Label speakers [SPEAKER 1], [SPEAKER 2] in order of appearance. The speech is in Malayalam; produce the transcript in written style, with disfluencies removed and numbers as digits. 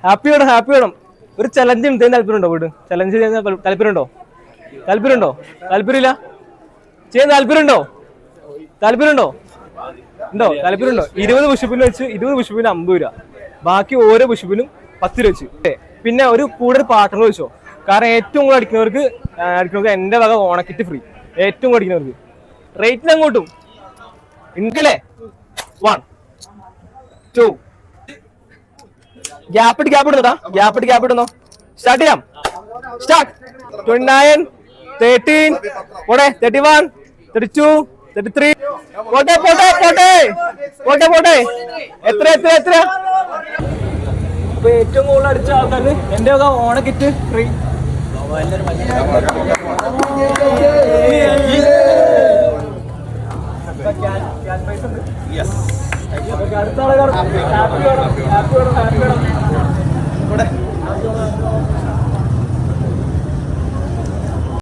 [SPEAKER 1] ഹാപ്പി വേണം. ഒരു ചലഞ്ച് ഉണ്ട്, താല്പര്യമുണ്ടോ? വീട് ചലഞ്ച് ചെയ്യാൻ താല്പര്യമുണ്ടോ? താല്പര്യമില്ല ചെയ്യാൻ താല്പര്യമുണ്ടോ? ഉണ്ടോ? താല്പര്യമുണ്ടോ? 20 പുഷപ്പിന് വെച്ച് 20 പുഷപ്പിന് 50 രൂപ, ബാക്കി ഓരോ പുഷപ്പിനും 10 രൂപ വെച്ച്. പിന്നെ ഒരു കൂടുതൽ പാർട്ട്ണർ വെച്ചോ, കാരണം ഏറ്റവും കൂടുതൽ അടിക്കുന്നവർക്ക് എന്റെ വക ഓണക്കിറ്റ് ഫ്രീ. ഏറ്റവും കൂടുതൽ അടിക്കുന്നവർക്ക് റേറ്റിന് അങ്ങോട്ടും ഉണ്ടല്ലേ. 1 2 ഗ്യാപ്പ് ഇടുന്നോ. സ്റ്റാർട്ട് ചെയ്യാം. 29 13 പോട്ടെ, 31 32 33 പോട്ടെ. എത്ര അപ്പൊ ഏറ്റവും കൂടുതൽ അടിച്ച ആൾക്കാർക്ക് എന്റെ വക ഓണക്കിറ്റ് ഫ്രീ. അടുത്ത ആളുകൾ ഹാപ്പി വേണം.